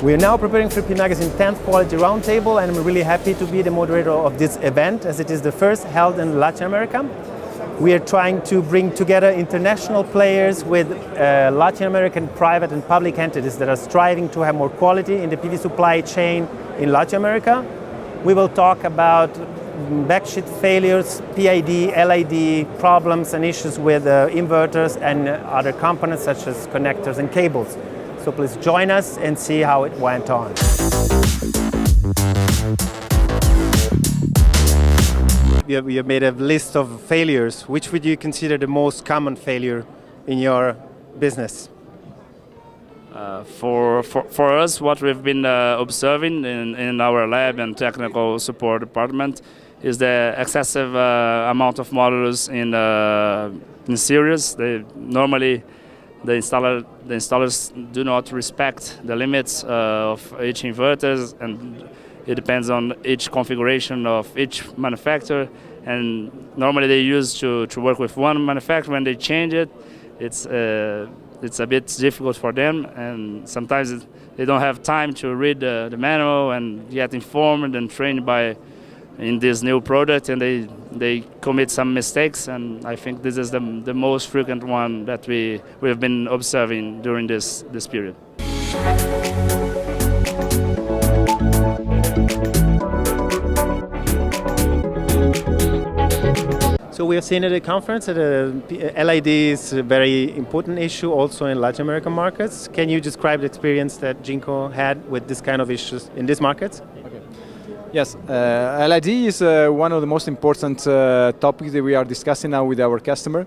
We are now preparing for P Magazine 10th Quality Roundtable, and I'm really happy to be the moderator of this event, as it is the first held in Latin America. We are trying to bring together international players with Latin American private and public entities that are striving to have more quality in the PV supply chain in Latin America. We will talk about backsheet failures, PID, LID, problems and issues with inverters and other components such as connectors and cables. So please join us and see how it went on. We have made a list of failures. Which would you consider the most common failure in your business? For us, what we've been observing in our lab and technical support department is the excessive amount of modules in series. Normally, the installers do not respect the limits of each inverters, and it depends on each configuration of each manufacturer. And normally they used to work with one manufacturer. When they change it, it's a bit difficult for them, and sometimes they don't have time to read the manual and get informed and trained in this new product, and they commit some mistakes. And I think this is the most frequent one that we have been observing during this period. So we have seen at the conference that LID is a very important issue also in Latin American markets. Can you describe the experience that Jinko had with this kind of issues in these markets? Okay. Yes, LID is one of the most important topics that we are discussing now with our customer,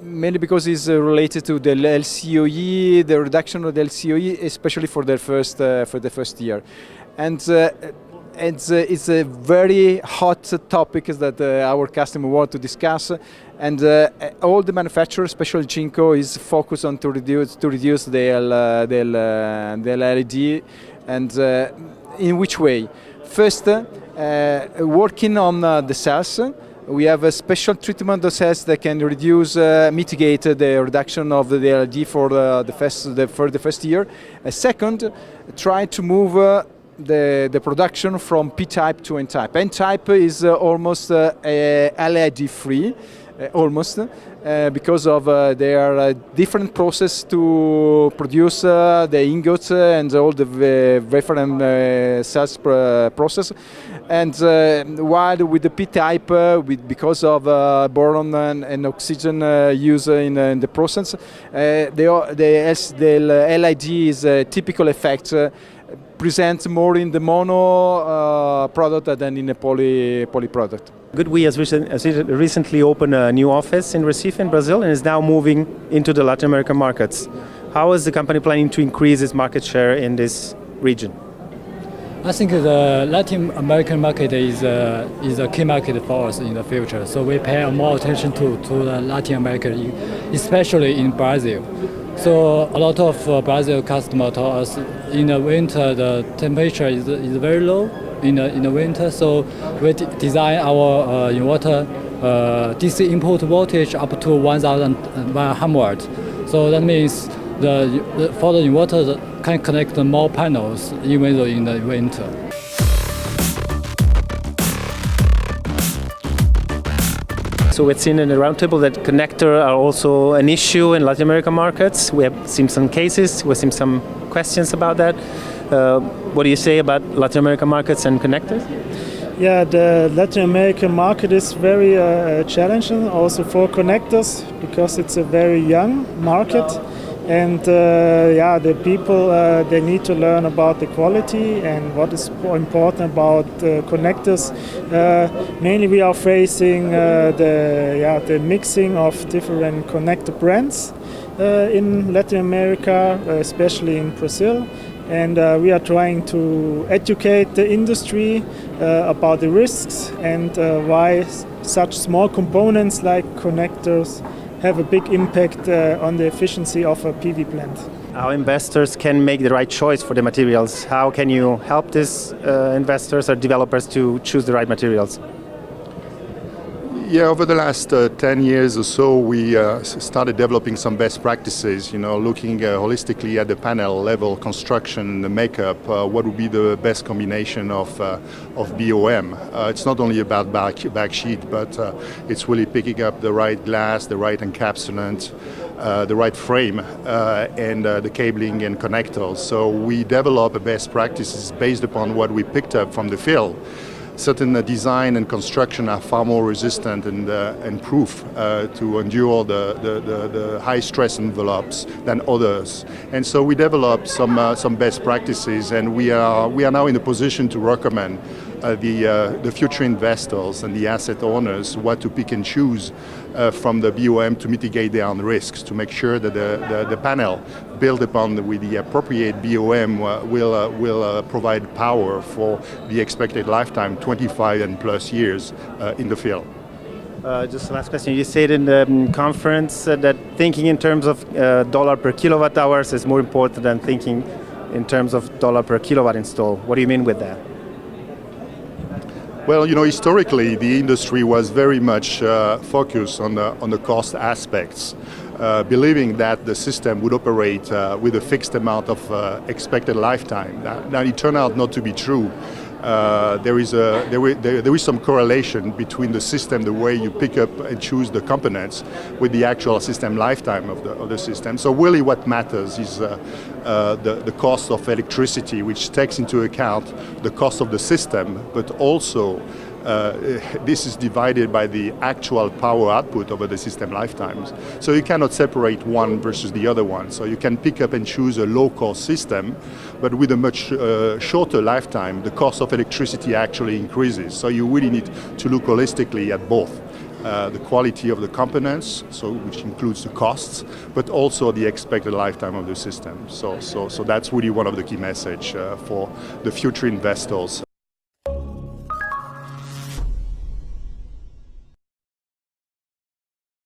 mainly because it's related to the LCOE, the reduction of the LCOE, especially for the first year. And it's a very hot topic that our customer want to discuss, and all the manufacturers, especially Jinko, is focused on to reduce the LED. And in which way? First, working on the cells. We have a special treatment of cells that can mitigate the reduction of the LED for the first year. Second, try to move the production from P-type to N-type. N-type is almost LED free, almost, because of their different process to produce the ingots and all the wafer cells process. And while with the P-type, because of boron and oxygen use in the process, the LED is a typical effect. Presents more in the mono product than in a poly product. Goodwe has recently opened a new office in Recife in Brazil and is now moving into the Latin American markets. How is the company planning to increase its market share in this region? I think the Latin American market is a key market for us in the future. So we pay more attention to the Latin America, especially in Brazil. So a lot of Brazil customers told us in the winter the temperature is very low in the winter. So we design our inverter DC input voltage up to 1,100. So that means for the inverter can connect more panels even though in the winter. So we've seen in the roundtable that connectors are also an issue in Latin American markets. We have seen some cases, we've seen some questions about that. What do you say about Latin American markets and connectors? Yeah, the Latin American market is very challenging also for connectors because it's a very young market. And the people, they need to learn about the quality and what is important about connectors. Mainly we are facing the mixing of different connector brands in Latin America, especially in Brazil. And we are trying to educate the industry about the risks and why such small components like connectors have a big impact on the efficiency of a PV plant. How investors can make the right choice for the materials? How can you help these investors or developers to choose the right materials? Yeah, over the last 10 years or so, we started developing some best practices, looking holistically at the panel level construction, the makeup, what would be the best combination of BOM. It's not only about backsheet, but it's really picking up the right glass, the right encapsulant, the right frame, and the cabling and connectors. So we develop best practices based upon what we picked up from the field. Certain design and construction are far more resistant and proof to endure the high stress envelopes than others. And so we developed some best practices, and we are now in a position to recommend the future investors and the asset owners what to pick and choose from the BOM to mitigate their own risks, to make sure that the panel built upon with the appropriate BOM will provide power for the expected lifetime, 25 and plus years in the field. Just last question. You said in the conference that thinking in terms of dollar per kilowatt hours is more important than thinking in terms of dollar per kilowatt install. What do you mean with that? Well, historically, the industry was very much focused on the cost aspects, believing that the system would operate with a fixed amount of expected lifetime. Now, it turned out not to be true. There is some correlation between the system, the way you pick up and choose the components, with the actual system lifetime of the system. So really what matters is the cost of electricity, which takes into account the cost of the system, but also this is divided by the actual power output over the system lifetimes. So you cannot separate one versus the other one. So you can pick up and choose a low-cost system, but with a much shorter lifetime, the cost of electricity actually increases. So you really need to look holistically at both. The quality of the components, which includes the costs, but also the expected lifetime of the system. So that's really one of the key messages for the future investors